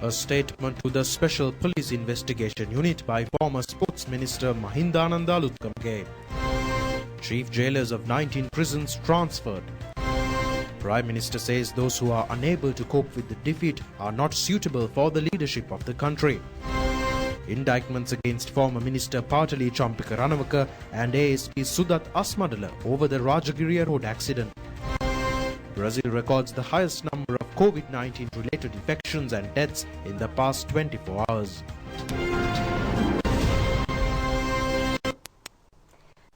A statement to the Special Police Investigation Unit by former Sports Minister Ministernanda Aluthgamage. Chief jailers of 19 prisons transferred. Prime Minister says those who are unable to cope with the defeat are not suitable for the leadership of the country. Indictments against former Minister Patali Champika Ranawaka and ASP Sudat Asmadala over the Rajagiriya road accident. Brazil records the highest number of COVID-19 related infections and deaths in the past 24 hours.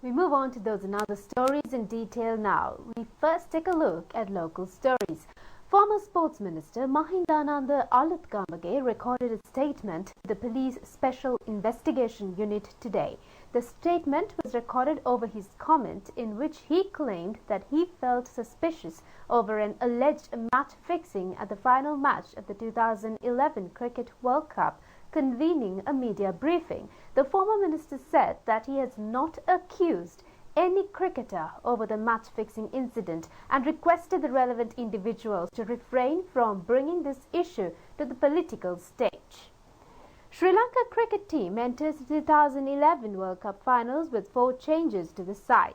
We move on to those and other stories in detail now. We first take a look at local stories. Former Sports Minister Ministernanda Aluthgamage recorded a statement to the Police Special Investigation Unit today. The statement was recorded over his comment in which he claimed that he felt suspicious over an alleged match fixing at the final match of the 2011 Cricket World Cup. Convening a media briefing, the former minister said that he has not accused any cricketer over the match-fixing incident and requested the relevant individuals to refrain from bringing this issue to the political stage. Sri Lanka cricket team enters the 2011 World Cup finals with 4 changes to the side.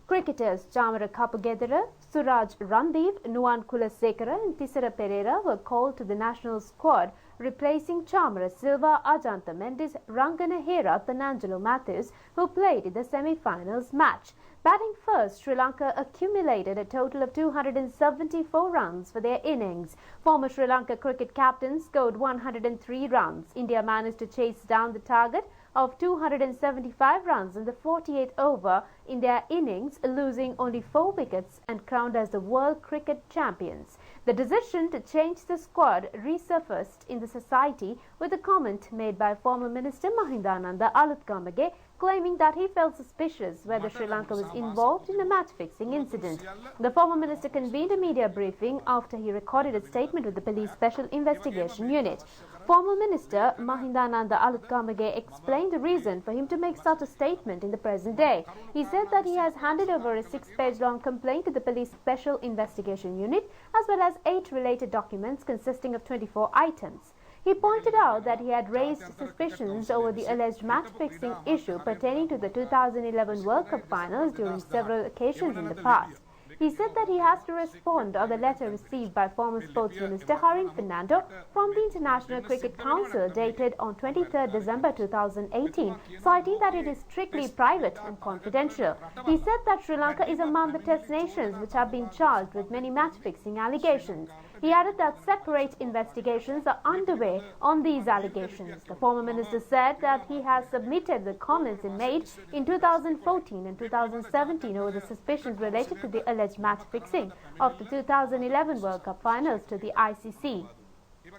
Cricketers Chamara Kapugedera, Suraj Randeep, Nuwan Kulasekara and Tisara Pereira were called to the national squad, replacing Chamara Silva, Ajanta Mendes, Rangana Herath and Angelo Mathews, who played in the semi-finals match. Batting first, Sri Lanka accumulated a total of 274 runs for their innings. Former Sri Lanka cricket captain scored 103 runs. India managed to chase down the target of 275 runs in the 48th over in their innings, losing only 4 wickets and crowned as the world cricket champions. The decision to change the squad resurfaced in the society with a comment made by former Minister Ministernanda Aluthgamage, claiming that he felt suspicious whether Sri Lanka was involved in a match-fixing incident. The former minister convened a media briefing after he recorded a statement with the Police Special Investigation Unit. Former Minister Ministernanda Aluthgamage explained the reason for him to make such a statement in the present day. He said that he has handed over a 6-page-long complaint to the Police Special Investigation Unit as well as 8 related documents consisting of 24 items. He pointed out that he had raised suspicions over the alleged match-fixing issue pertaining to the 2011 World Cup finals during several occasions in the past. He said that he has to respond on the letter received by former Sports Minister Harin Fernando from the International Cricket Council dated on 23rd December 2018, citing that it is strictly private and confidential. He said that Sri Lanka is among the test nations which have been charged with many match-fixing allegations. He added that separate investigations are underway on these allegations. The former minister said that he has submitted the comments he made in 2014 and 2017 over the suspicions related to the alleged match-fixing of the 2011 World Cup finals to the ICC.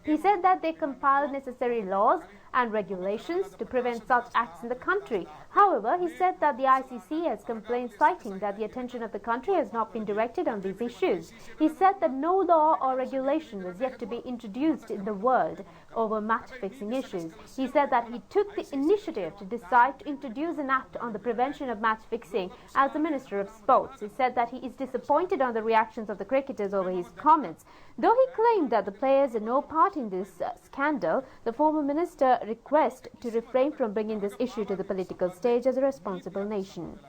He said that they compiled necessary laws and regulations to prevent such acts in the country. However, he said that the ICC has complained citing that the attention of the country has not been directed on these issues. He said that no law or regulation was yet to be introduced in the world over match-fixing issues. He said that he took the initiative to decide to introduce an act on the prevention of match-fixing as the Minister of Sports. He said that he is disappointed on the reactions of the cricketers over his comments. Though he claimed that the players had no part in this scandal, the former minister requested to refrain from bringing this issue to the political stage as a responsible nation.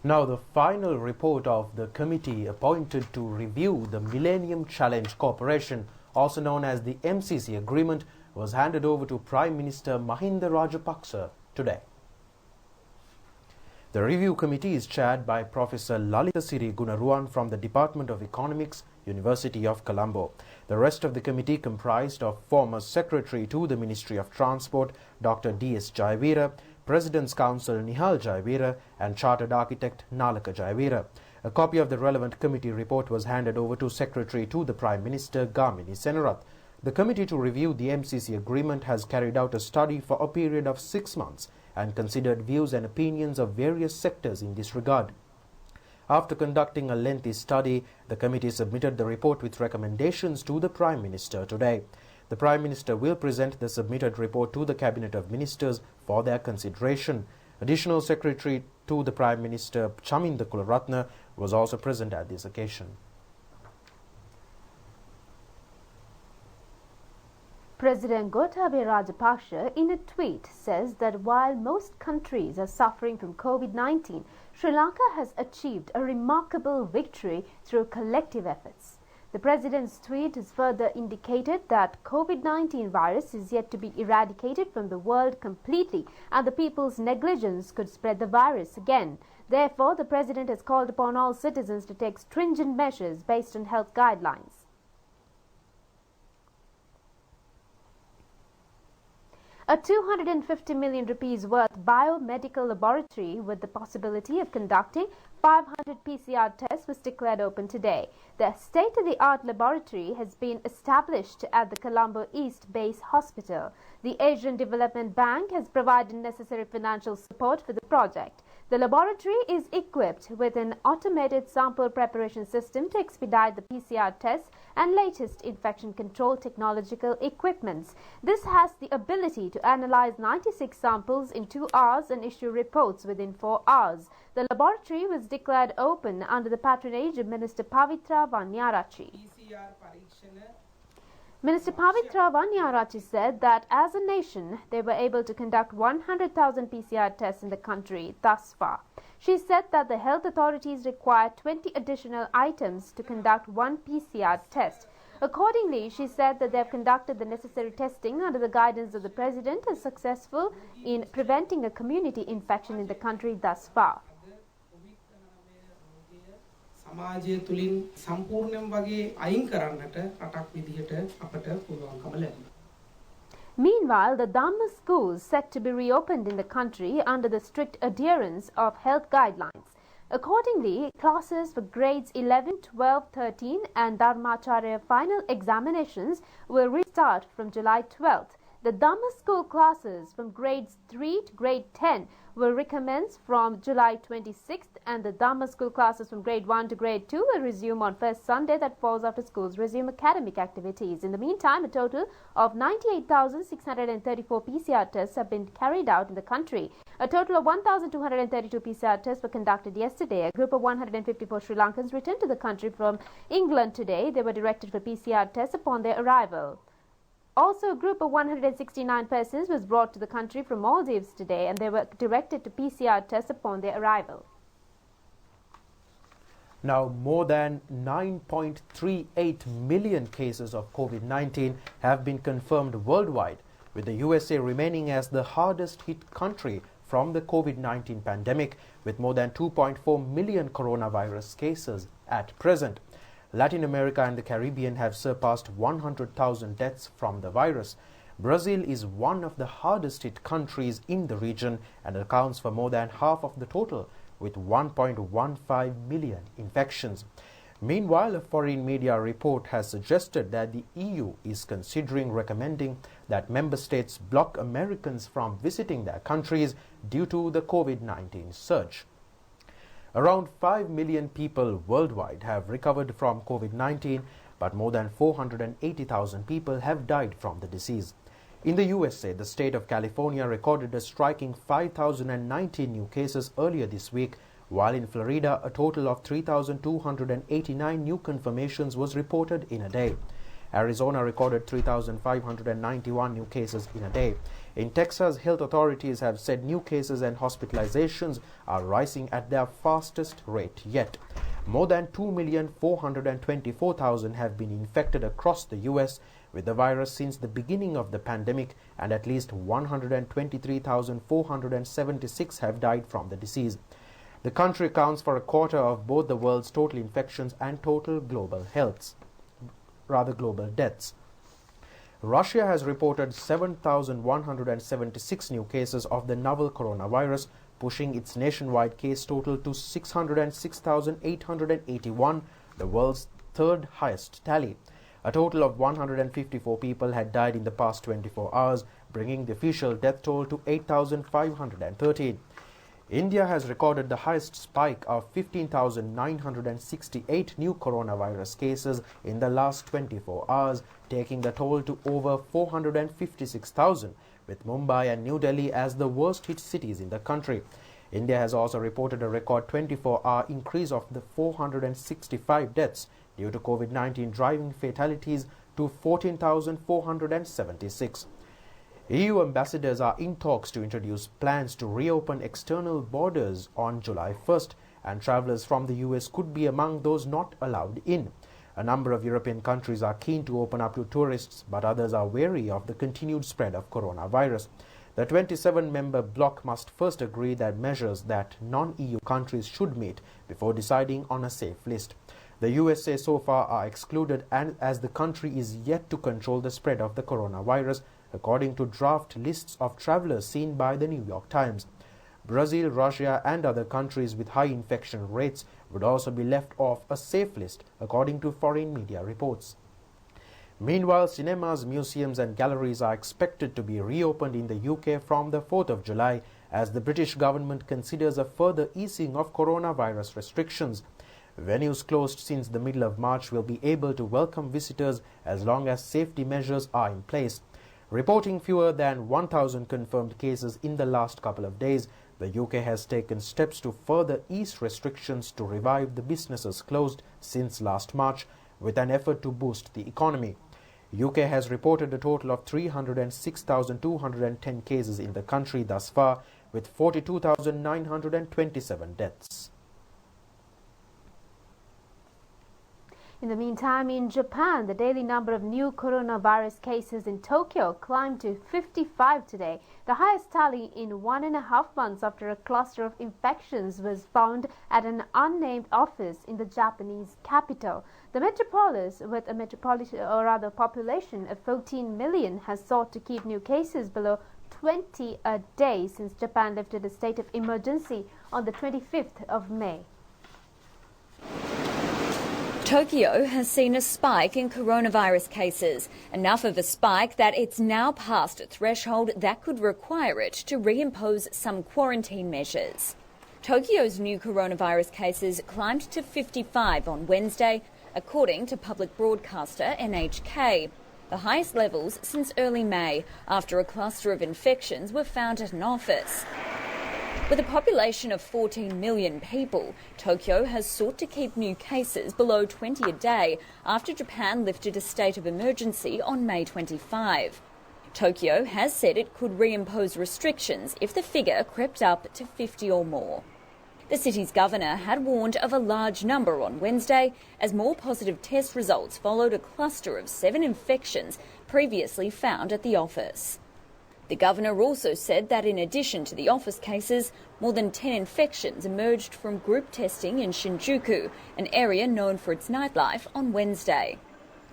Now, the final report of the committee appointed to review the Millennium Challenge Corporation, also known as the MCC agreement, was handed over to Prime Minister Mahinda Rajapakse today. The review committee is chaired by Professor Lalita Siri Gunaruwan from the Department of Economics, University of Colombo. The rest of the committee comprised of former Secretary to the Ministry of Transport, Dr. D.S. Jayavira, President's Counsel Nihal Jayavira, and Chartered Architect Nalaka Jayavira. A copy of the relevant committee report was handed over to Secretary to the Prime Minister Gamini Senarath. The committee to review the MCC agreement has carried out a study for a period of 6 months and considered views and opinions of various sectors in this regard. After conducting a lengthy study, the committee submitted the report with recommendations to the Prime Minister today. The Prime Minister will present the submitted report to the Cabinet of Ministers for their consideration. Additional Secretary to the Prime Minister Chaminda Kularatne was also present at this occasion. President Gotabaya Rajapakse, in a tweet, says that while most countries are suffering from COVID-19, Sri Lanka has achieved a remarkable victory through collective efforts. The president's tweet has further indicated that COVID-19 virus is yet to be eradicated from the world completely, and the people's negligence could spread the virus again. Therefore, the president has called upon all citizens to take stringent measures based on health guidelines. A 250 million rupees worth biomedical laboratory with the possibility of conducting 500 PCR tests was declared open today. The state-of-the-art laboratory has been established at the Colombo East Base Hospital. The Asian Development Bank has provided necessary financial support for the project. The laboratory is equipped with an automated sample preparation system to expedite the PCR tests and latest infection control technological equipments. This has the ability to analyze 96 samples in 2 hours and issue reports within 4 hours. The laboratory was declared open under the patronage of Minister Pavitra Vanyarachi. Minister Pavitra Vanyarachi said that as a nation, they were able to conduct 100,000 PCR tests in the country thus far. She said that the health authorities require 20 additional items to conduct 1 PCR test. Accordingly, she said that they have conducted the necessary testing under the guidance of the president and successful in preventing a community infection in the country thus far. සමාජය තුලින් සම්පූර්ණයෙන්ම වගේ අයින් කරන්නට රටක් විදිහට අපට පුළුවන්කම ලැබුණා. Meanwhile, the Dhamma schools set to be reopened in the country under the strict adherence of health guidelines. Accordingly, classes for grades 11, 12, 13 and Dharmacharya final examinations will restart from July 12th. The Dhamma school classes from grades 3 to grade 10 will recommence from July 26th, and the Dhamma school classes from grade 1 to grade 2 will resume on first Sunday that falls after schools resume academic activities. In the meantime, a total of 98,634 PCR tests have been carried out in the country. A total of 1,232 PCR tests were conducted yesterday. A group of 154 Sri Lankans returned to the country from England today. They were directed for PCR tests upon their arrival. Also, a group of 169 persons was brought to the country from Maldives today, and they were directed to PCR tests upon their arrival. Now, more than 9.38 million cases of COVID-19 have been confirmed worldwide, with the USA remaining as the hardest hit country from the COVID-19 pandemic, with more than 2.4 million coronavirus cases at present. Latin America and the Caribbean have surpassed 100,000 deaths from the virus. Brazil is one of the hardest hit countries in the region and accounts for more than half of the total, with 1.15 million infections. Meanwhile, a foreign media report has suggested that the EU is considering recommending that member states block Americans from visiting their countries due to the COVID-19 surge. Around 5 million people worldwide have recovered from COVID-19, but more than 480,000 people have died from the disease. In the USA, the state of California recorded a striking 5,019 new cases earlier this week, while in Florida, a total of 3,289 new confirmations was reported in a day. Arizona recorded 3,591 new cases in a day. In Texas, health authorities have said new cases and hospitalizations are rising at their fastest rate yet. More than 2,424,000 have been infected across the U.S. with the virus since the beginning of the pandemic, and at least 123,476 have died from the disease. The country accounts for a quarter of both the world's total infections and total global deaths. Russia has reported 7,176 new cases of the novel coronavirus, pushing its nationwide case total to 606,881, the world's third highest tally. A total of 154 people had died in the past 24 hours, bringing the official death toll to 8,513. India has recorded the highest spike of 15,968 new coronavirus cases in the last 24 hours, taking the toll to over 456,000, with Mumbai and New Delhi as the worst hit cities in the country. India has also reported a record 24-hour increase of the 465 deaths, due to COVID-19 driving fatalities to 14,476. EU ambassadors are in talks to introduce plans to reopen external borders on July 1st, and travellers from the US could be among those not allowed in. A number of European countries are keen to open up to tourists, but others are wary of the continued spread of coronavirus. The 27-member bloc must first agree that measures that non-EU countries should meet before deciding on a safe list. The USA so far are excluded, and as the country is yet to control the spread of the coronavirus, according to draft lists of travellers seen by the New York Times. Brazil, Russia and other countries with high infection rates would also be left off a safe list, according to foreign media reports. Meanwhile, cinemas, museums and galleries are expected to be reopened in the UK from the 4th of July as the British government considers a further easing of coronavirus restrictions. Venues closed since the middle of March will be able to welcome visitors as long as safety measures are in place. Reporting fewer than 1,000 confirmed cases in the last couple of days, the UK has taken steps to further ease restrictions to revive the businesses closed since last March, with an effort to boost the economy. UK has reported a total of 306,210 cases in the country thus far, with 42,927 deaths. In the meantime, in Japan, the daily number of new coronavirus cases in Tokyo climbed to 55 today, the highest tally in 1.5 months after a cluster of infections was found at an unnamed office in the Japanese capital. The metropolis, with a population of 14 million, has sought to keep new cases below 20 a day since Japan lifted a state of emergency on the 25th of May. Tokyo has seen a spike in coronavirus cases, enough of a spike that it's now past a threshold that could require it to reimpose some quarantine measures. Tokyo's new coronavirus cases climbed to 55 on Wednesday, according to public broadcaster NHK, the highest levels since early May, after a cluster of infections were found at an office. With a population of 14 million people, Tokyo has sought to keep new cases below 20 a day after Japan lifted a state of emergency on May 25. Tokyo has said it could reimpose restrictions if the figure crept up to 50 or more. The city's governor had warned of a large number on Wednesday as more positive test results followed a cluster of 7 infections previously found at the office. The governor also said that in addition to the office cases, more than 10 infections emerged from group testing in Shinjuku, an area known for its nightlife, on Wednesday.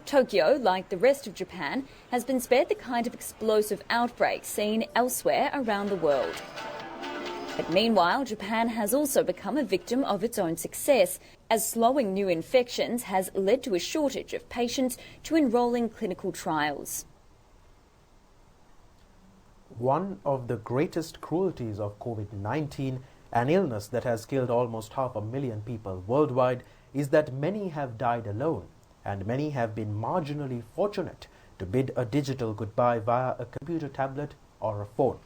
Tokyo, like the rest of Japan, has been spared the kind of explosive outbreaks seen elsewhere around the world. But meanwhile, Japan has also become a victim of its own success, as slowing new infections has led to a shortage of patients to enrol in clinical trials. One of the greatest cruelties of COVID-19, an illness that has killed almost 500,000 people worldwide, is that many have died alone, and many have been marginally fortunate to bid a digital goodbye via a computer tablet or a phone.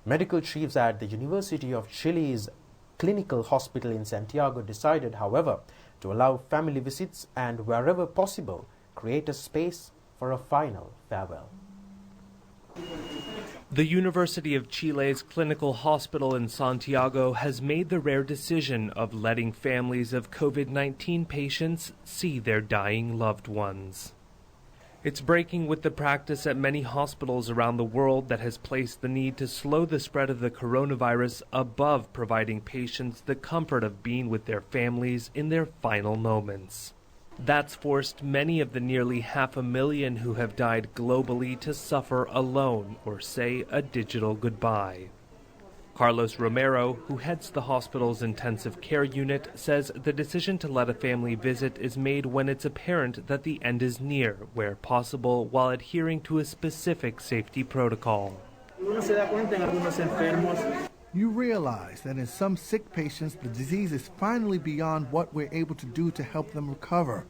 Medical chiefs at the University of Chile's clinical hospital in Santiago decided, however, to allow family visits and, wherever possible, create a space for a final farewell. The University of Chile's clinical hospital in Santiago has made the rare decision of letting families of COVID-19 patients see their dying loved ones. It's breaking with the practice at many hospitals around the world that has placed the need to slow the spread of the coronavirus above providing patients the comfort of being with their families in their final moments. That's forced many of the nearly 500,000 who have died globally to suffer alone or say a digital goodbye. Carlos Romero, who heads the hospital's intensive care unit, says the decision to let a family visit is made when it's apparent that the end is near, where possible, while adhering to a specific safety protocol. You realize that in some sick patients, the disease is finally beyond what we're able to do to help them recover.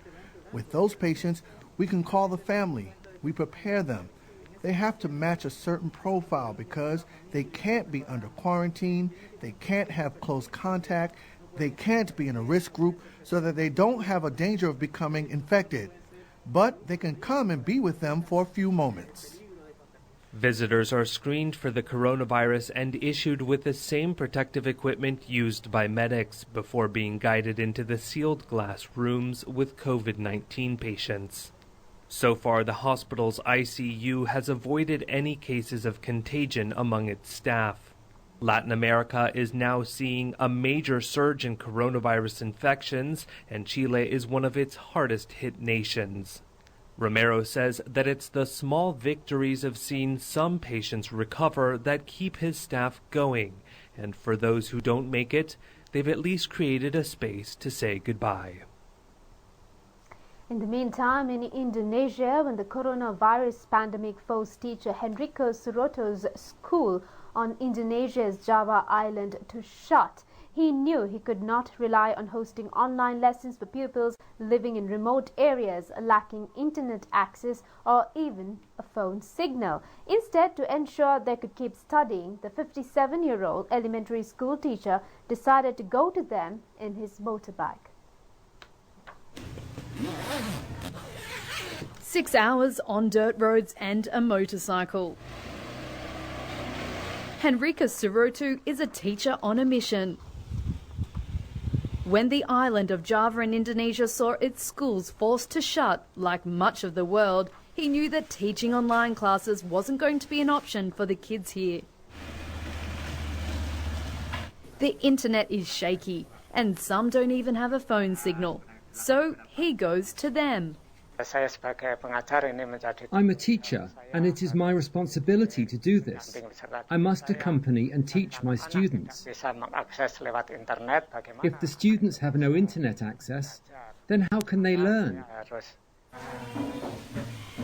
With those patients, we can call the family. We prepare them. They have to match a certain profile because they can't be under quarantine, they can't have close contact, they can't be in a risk group so that they don't have a danger of becoming infected. But they can come and be with them for a few moments. Visitors are screened for the coronavirus and issued with the same protective equipment used by medics before being guided into the sealed glass rooms with COVID-19 patients. So far, the hospital's ICU has avoided any cases of contagion among its staff. Latin America is now seeing a major surge in coronavirus infections, and Chile is one of its hardest hit nations. Romero says that it's the small victories of seeing some patients recover that keep his staff going, and for those who don't make it, they've at least created a space to say goodbye. In the meantime, in Indonesia, when the coronavirus pandemic forced teacher Henrico Suroto's school on Indonesia's Java island to shut, he knew he could not rely on hosting online lessons for pupils living in remote areas lacking internet access or even a phone signal. Instead, to ensure they could keep studying, the 57-year-old elementary school teacher decided to go to them in his motorbike. 6 hours on dirt roads and a motorcycle. Henrica Surotu is a teacher on a mission. When the island of Java in Indonesia saw its schools forced to shut, like much of the world, he knew that teaching online classes wasn't going to be an option for the kids here. The internet is shaky, and some don't even have a phone signal. So he goes to them. I'm a teacher, and it is my responsibility to do this. I must accompany and teach my students. If the students have no internet access, then how can they learn?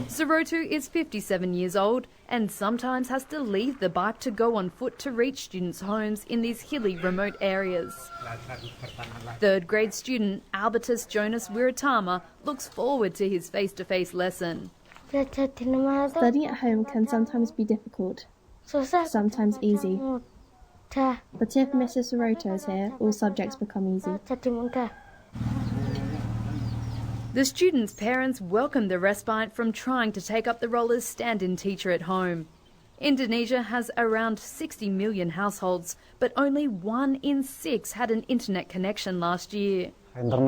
Surotu is 57 years old and sometimes has to leave the bike to go on foot to reach students' homes in these hilly, remote areas. Third-grade student Albertus Jonas Wiratama looks forward to his face-to-face lesson. Studying at home can sometimes be difficult, sometimes easy. But if Mrs. Suroto is here, all subjects become easy. The students' parents welcome the respite from trying to take up the role as stand-in teacher at home. Indonesia has around 60 million households, but only 1 in 6 had an internet connection last year. Well,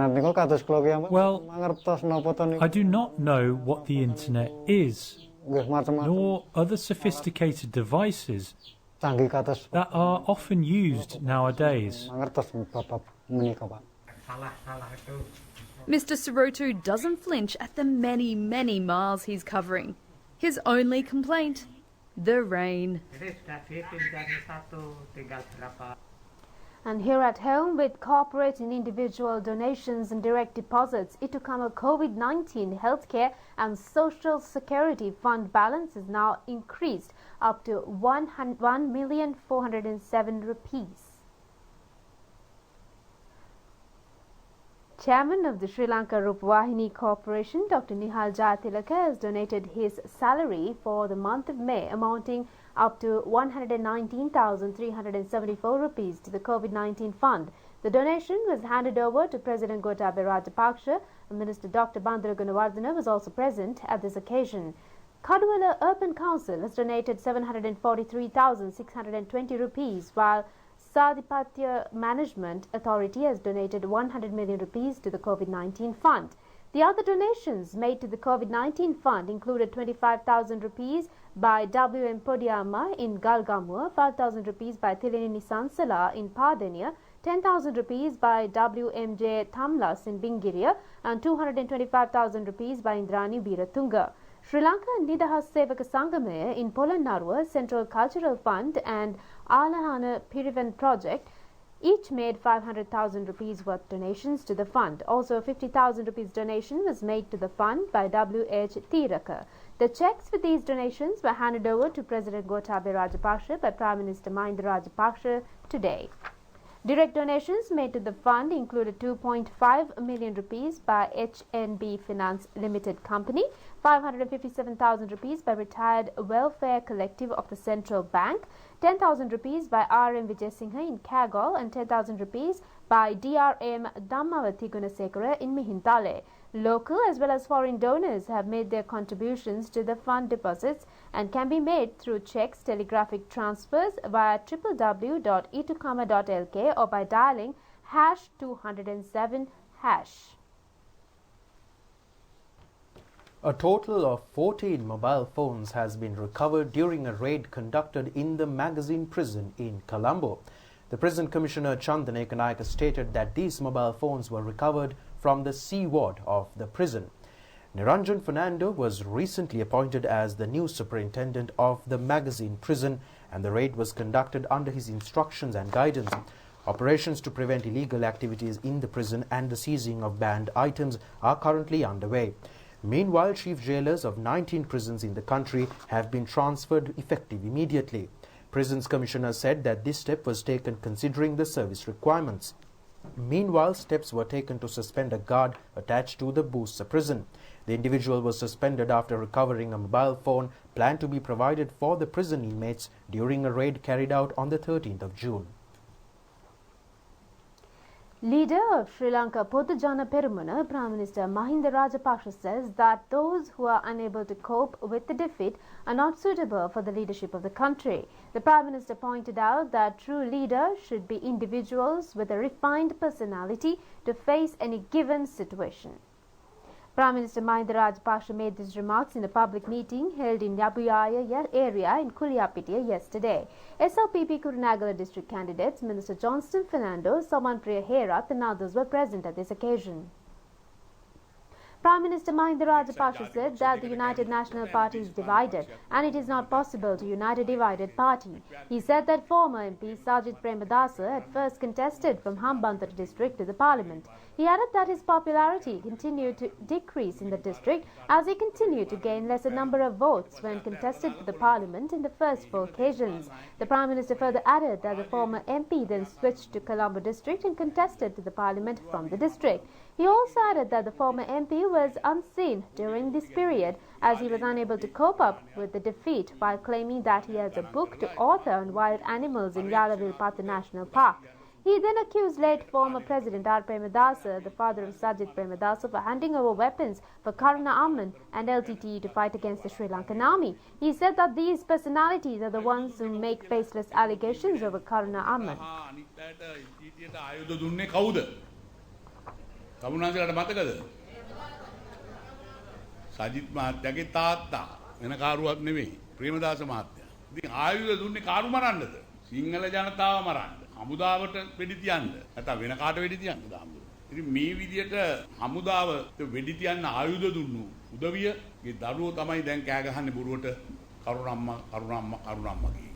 I do not know what the internet is, nor other sophisticated devices that are often used nowadays. Mr. Surotu doesn't flinch at the many, many miles he's covering. His only complaint? The rain. And here at home, with corporate and individual donations and direct deposits, Itukama COVID-19 Healthcare and Social Security Fund balance is now increased up to 1,407 rupees. Chairman of the Sri Lanka Rupavahini Corporation, Dr. Nihal Jayatilaka, has donated his salary for the month of May amounting up to 119,374 rupees to the COVID-19 fund. The donation was handed over to President Gotabaya Rajapakse, and Minister Dr. Bandara Gunawardena was also present at this occasion. Kadwala Urban Council has donated 743,620 rupees, while Sadipatya Management Authority has donated 100 million rupees to the COVID-19 fund. The other donations made to the COVID-19 fund included 25,000 rupees by W.M. Podiyama in Galgamur, 5,000 rupees by Thilinini Sansala in Padenia, 10,000 rupees by W.M.J. Thamlas in Bingiria, and 225,000 rupees by Indrani Biratunga. Sri Lanka Nidahas Sevaka Sangame in Polonnaruwa Central Cultural Fund and Alahana Pirivan Project each made 500,000 rupees worth donations to the fund. Also, 50,000 rupees donation was made to the fund by W.H. Tiraka. The checks for these donations were handed over to President Gotabaya Rajapakse by Prime Minister Mahinda Rajapakse today. Direct donations made to the fund included 2.5 million rupees by HNB Finance Limited Company, 557,000 rupees by Retired Welfare Collective of the Central Bank, 10,000 rupees by RM Vijay Singha in Kagol, and 10,000 rupees by DRM Dhammawati Gunasekara in Mihintale. Local as well as foreign donors have made their contributions to the fund deposits and can be made through cheques, telegraphic transfers via www.itukama.lk or by dialing #207#. A total of 14 mobile phones has been recovered during a raid conducted in the Magazine prison in Colombo. The prison commissioner Chandan Ekanayaka stated that these mobile phones were recovered from the C ward of the prison. Niranjan Fernando was recently appointed as the new superintendent of the Magazine prison, and the raid was conducted under his instructions and guidance. Operations to prevent illegal activities in the prison and the seizing of banned items are currently underway. Meanwhile, chief jailers of 19 prisons in the country have been transferred effective immediately. Prisons Commissioner said that this step was taken considering the service requirements. Meanwhile, steps were taken to suspend a guard attached to the Booster prison. The individual was suspended after recovering a mobile phone planned to be provided for the prison inmates during a raid carried out on the 13th of June. Leader of Sri Lanka Podujana Peramuna, Prime Minister Mahinda Rajapakse says that those who are unable to cope with the defeat are not suitable for the leadership of the country. The Prime Minister pointed out that true leaders should be individuals with a refined personality to face any given situation. Prime Minister Mahinda Rajapakse made these remarks in a public meeting held in Yabuyaya area in Kuliyapitiya yesterday. SLPP Kurunegala district candidates Minister Johnston Fernando, Samanpriya Herath and others were present at this occasion. Prime Minister Mahinda Rajapakse said that the United National Party is divided and it is not possible to unite a divided party. He said that former MP Sajith Premadasa had first contested from Hambantota district to the parliament. He added that his popularity continued to decrease in the district as he continued to gain lesser number of votes when contested for the parliament in the first 4 occasions. The Prime Minister further added that the former MP then switched to Colombo district and contested to the parliament from the district. He also added that the former MP was unseen during this period as he was unable to cope up with the defeat while claiming that he has a book to author on wild animals in Yalavilpatha National Park. He then accused late former President R. Premadasa, the father of Sajith Premadasa, for handing over weapons for Karuna Amman and LTTE to fight against the Sri Lankan army. He said that these personalities are the ones who make faceless allegations over Karuna Amman. තමුන්වහන්සේලාට මතකද? සජිත් මහත්තයාගේ තාත්තා වෙන කාරුවක් නෙවෙයි ප්‍රේමදාස මහත්තයා. ඉතින් ආයුධ දුන්නේ කාරු මරන්නද? සිංහල ජනතාව මරන්න. හමුදාවට වෙඩි තියන්න. නැත්නම් වෙන කාට වෙඩි තියන්නද හමුදාව? ඉතින් මේ විදියට හමුදාවට වෙඩි තියන්න ආයුධ දුන්නු උදවියගේ දරුවෝ තමයි දැන් කෑ ගහන්නේ බුරුවට කරුණම්මා කියේ.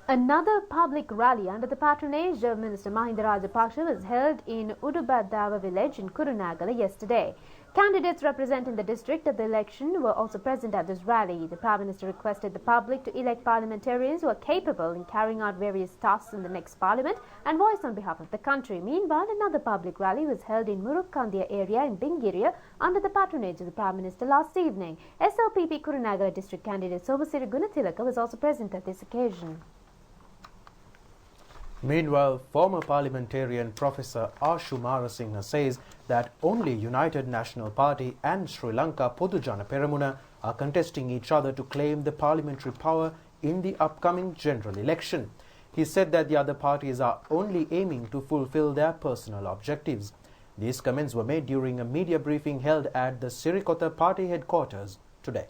Another public rally under the patronage of Minister Mahinda Rajapakse was held in Udubadawa village in Kurunegala yesterday. Candidates representing the district at the election were also present at this rally. The Prime Minister requested the public to elect parliamentarians who are capable in carrying out various tasks in the next parliament and voice on behalf of the country. Meanwhile, another public rally was held in Murukkandia area in Bingiria under the patronage of the Prime Minister last evening. SLPP Kurunegala district candidate Somasiri Gunathilaka was also present at this occasion. Meanwhile, former parliamentarian Professor Ashu Marasinghe says that only United National Party and Sri Lanka Podujana Peramuna are contesting each other to claim the parliamentary power in the upcoming general election. He said that the other parties are only aiming to fulfill their personal objectives. These comments were made during a media briefing held at the Sirikota party headquarters today.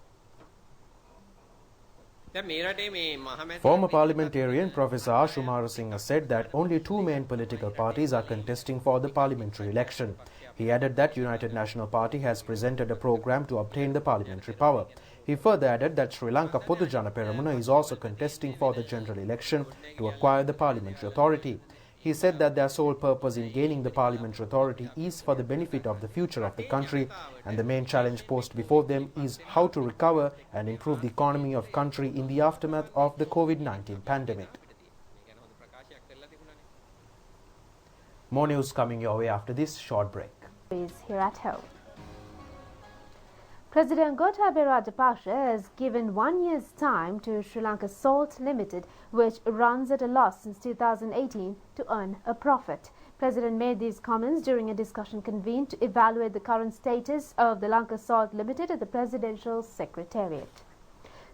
Former parliamentarian Professor Ashu Marasinghe said that only 2 main political parties are contesting for the parliamentary election. He added that United National Party has presented a program to obtain the parliamentary power. He further added that Sri Lanka Podujana Peramuna is also contesting for the general election to acquire the parliamentary authority. He said that their sole purpose in gaining the parliamentary authority is for the benefit of the future of the country, and the main challenge posed before them is how to recover and improve the economy of country in the aftermath of the COVID-19 pandemic. More news coming your way after this short break. Here at home. President Gotabaya Rajapakse has given 1 year's time to Sri Lanka Salt Limited, which runs at a loss since 2018, to earn a profit. President made these comments during a discussion convened to evaluate the current status of the Lanka Salt Limited at the Presidential Secretariat.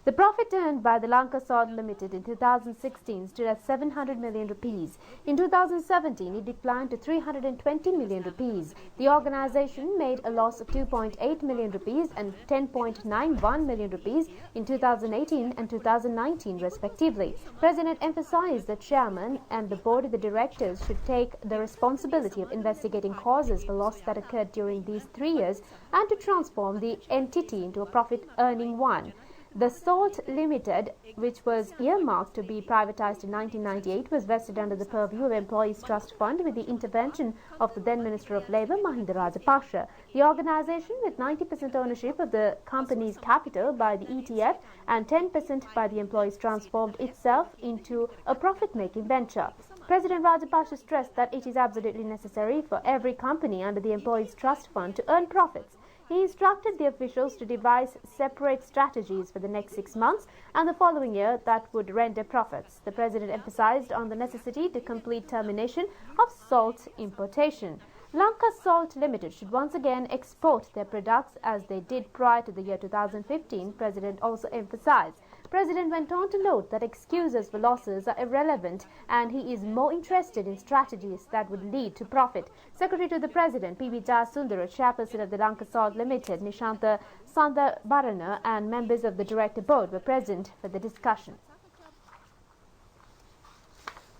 The profit earned by the Lanka Salt Limited in 2016 stood at 700 million rupees. In 2017, it declined to 320 million rupees. The organization made a loss of 2.8 million rupees and 10.91 million rupees in 2018 and 2019, respectively. President emphasized that chairman and the board of the directors should take the responsibility of investigating causes for loss that occurred during these 3 years and to transform the entity into a profit-earning one. The Salt Limited, which was earmarked to be privatized in 1998, was vested under the purview of Employees Trust Fund with the intervention of the then Minister of Labour, Mahinda Rajapakse. The organization, with 90% ownership of the company's capital by the ETF and 10% by the employees, transformed itself into a profit-making venture. President Rajapakse stressed that it is absolutely necessary for every company under the Employees Trust Fund to earn profits. He instructed the officials to devise separate strategies for the next 6 months and the following year that would render profits. The President emphasized on the necessity to complete termination of salt importation. Lanka Salt Limited should once again export their products as they did prior to the year 2015, President also emphasized. President went on to note that excuses for losses are irrelevant and he is more interested in strategies that would lead to profit. Secretary to the President, P.B. Sundara, chairperson of the Lanka Salt Limited, Nishantha Sandhabarana, and members of the director board were present for the discussion.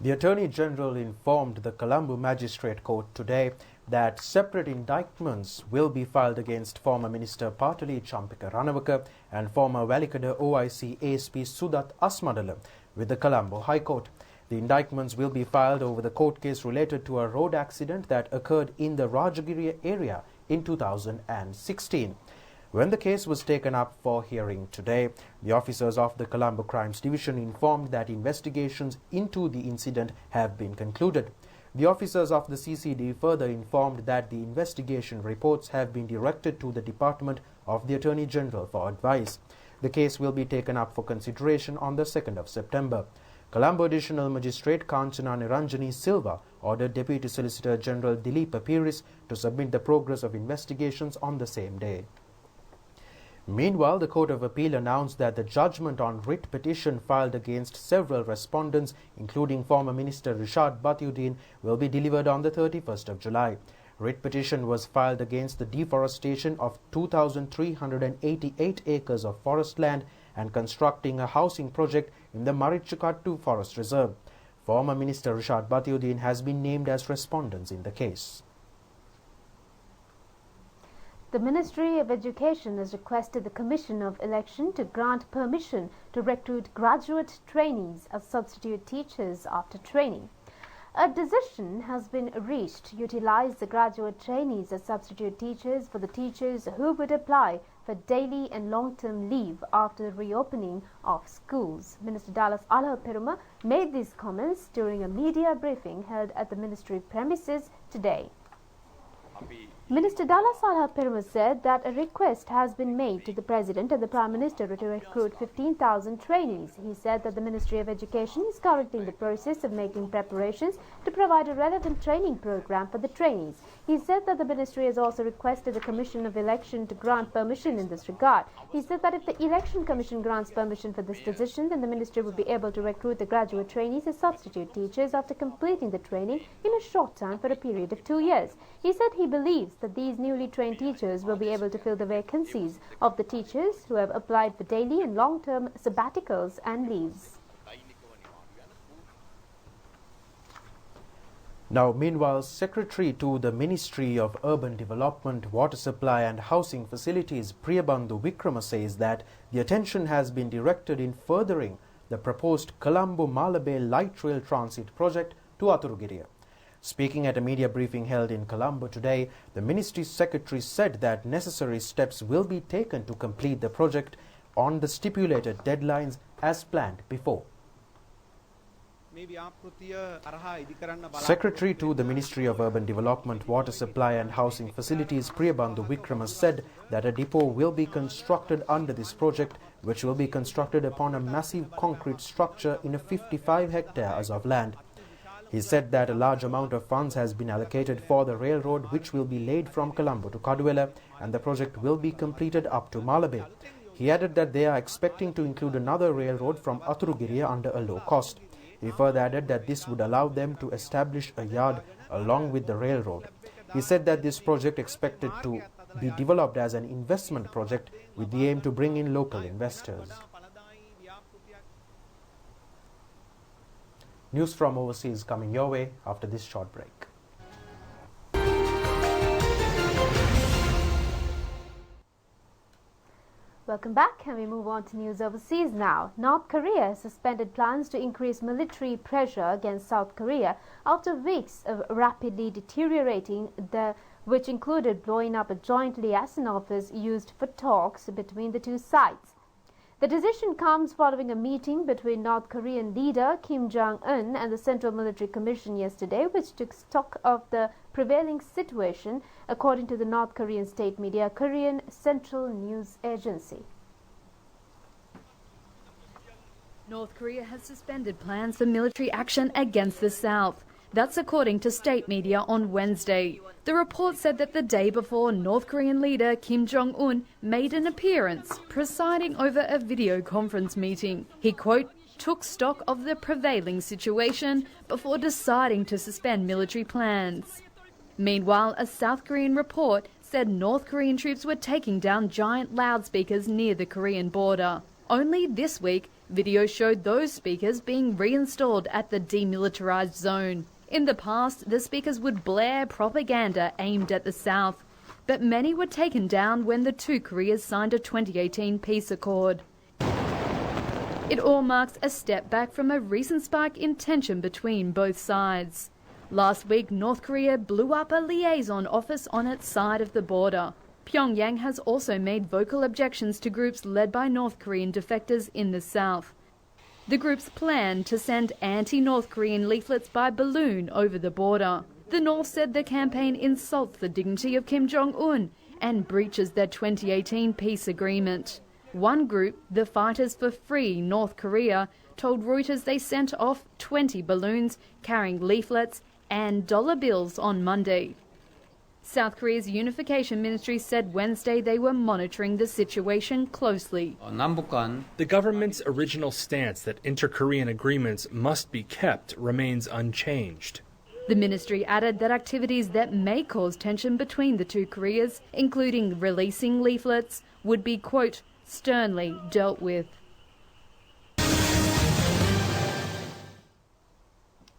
The Attorney General informed the Colombo Magistrate Court today that separate indictments will be filed against former Minister Patali Champika Ranawaka and former Walikada OIC ASP Sudat Asmadala with the Colombo High Court. The indictments will be filed over the court case related to a road accident that occurred in the Rajagiri area in 2016. When the case was taken up for hearing today, the officers of the Colombo Crimes Division informed that investigations into the incident have been concluded. The officers of the CCD further informed that the investigation reports have been directed to the Department of the Attorney General for advice. The case will be taken up for consideration on the 2nd of September. Colombo Additional Magistrate Kanchana Niranjani Silva ordered Deputy Solicitor General Dilip Piris to submit the progress of investigations on the same day. Meanwhile, the Court of Appeal announced that the judgment on writ petition filed against several respondents, including former Minister Rishad Batiuddin, will be delivered on the 31st of July. Writ petition was filed against the deforestation of 2,388 acres of forest land and constructing a housing project in the Marichukattu Forest Reserve. Former Minister Rishad Batiuddin has been named as respondents in the case. The Ministry of Education has requested the Commission of Election to grant permission to recruit graduate trainees as substitute teachers after training. A decision has been reached to utilize the graduate trainees as substitute teachers for the teachers who would apply for daily and long-term leave after the reopening of schools. Minister Dallas Aluthgamage made these comments during a media briefing held at the ministry premises today. Minister Dallas Aluthgamage said that a request has been made to the President and the Prime Minister to recruit 15,000 trainees. He said that the Ministry of Education is currently in the process of making preparations to provide a relevant training program for the trainees. He said that the Ministry has also requested the Commission of Election to grant permission in this regard. He said that if the Election Commission grants permission for this decision, then the Ministry will be able to recruit the graduate trainees as substitute teachers after completing the training in a short time for a period of 2 years. He said he believes that these newly trained teachers will be able to fill the vacancies of the teachers who have applied for daily and long-term sabbaticals and leaves. Now, meanwhile, Secretary to the Ministry of Urban Development, Water Supply and Housing Facilities, Priyabandhu Vikrama, says that the attention has been directed in furthering the proposed Colombo-Malabe Light Rail Transit project to Aturugiriya. Speaking at a media briefing held in Colombo today, the Ministry's Secretary said that necessary steps will be taken to complete the project on the stipulated deadlines as planned before. Secretary to the Ministry of Urban Development, Water Supply and Housing Facilities, Priyabandhu Wickrama, said that a depot will be constructed under this project, which will be constructed upon a massive concrete structure in a 55 hectares of land. He said that a large amount of funds has been allocated for the railroad, which will be laid from Colombo to Kaduwela, and the project will be completed up to Malabe. He added that they are expecting to include another railroad from Athurugiriya under a low cost. He further added that this would allow them to establish a yard along with the railroad. He said that this project expected to be developed as an investment project with the aim to bring in local investors. News from overseas coming your way after this short break. Welcome back, and we move on to news overseas now. North Korea suspended plans to increase military pressure against South Korea after weeks of rapidly deteriorating, which included blowing up a joint liaison office used for talks between the two sides. The decision comes following a meeting between North Korean leader Kim Jong-un and the Central Military Commission yesterday, which took stock of the prevailing situation, according to the North Korean state media Korean Central News Agency. North Korea has suspended plans for military action against the South. That's according to state media on Wednesday. The report said that the day before, North Korean leader Kim Jong-un made an appearance, presiding over a video conference meeting. He, quote, took stock of the prevailing situation before deciding to suspend military plans. Meanwhile, a South Korean report said North Korean troops were taking down giant loudspeakers near the Korean border. Only this week, video showed those speakers being reinstalled at the demilitarized zone. In the past, the speakers would blare propaganda aimed at the South, but many were taken down when the two Koreas signed a 2018 peace accord. It all marks a step back from a recent spike in tension between both sides. Last week, North Korea blew up a liaison office on its side of the border. Pyongyang has also made vocal objections to groups led by North Korean defectors in the South. The groups plan to send anti-North Korean leaflets by balloon over the border. The North said the campaign insults the dignity of Kim Jong-un and breaches their 2018 peace agreement. One group, the Fighters for Free North Korea, told Reuters they sent off 20 balloons carrying leaflets and dollar bills on Monday. South Korea's Unification Ministry said Wednesday they were monitoring the situation closely. The government's original stance that inter-Korean agreements must be kept remains unchanged. The ministry added that activities that may cause tension between the two Koreas, including releasing leaflets, would be, quote, sternly dealt with.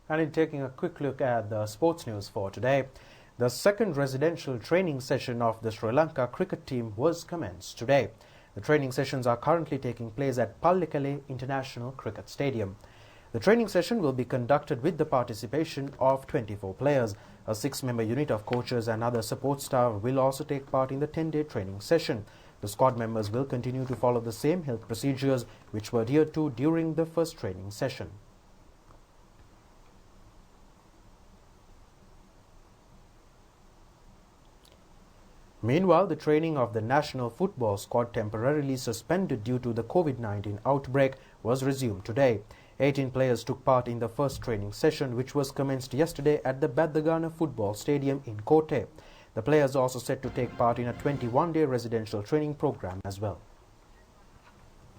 And in taking a quick look at the sports news for today, the second residential training session of the Sri Lanka cricket team was commenced today. The training sessions are currently taking place at Pallekele International Cricket Stadium. The training session will be conducted with the participation of 24 players. A 6-member unit of coaches and other support staff will also take part in the 10-day training session. The squad members will continue to follow the same health procedures which were adhered to during the first training session. Meanwhile, the training of the national football squad, temporarily suspended due to the COVID-19 outbreak, was resumed today. 18 players took part in the first training session, which was commenced yesterday at the Badagana Football Stadium in Kotte. The players are also set to take part in a 21-day residential training program as well.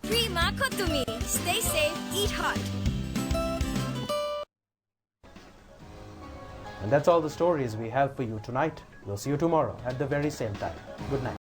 Prima Kotumi. Stay safe, eat hot. And that's all the stories we have for you tonight. We'll see you tomorrow at the very same time. Good night.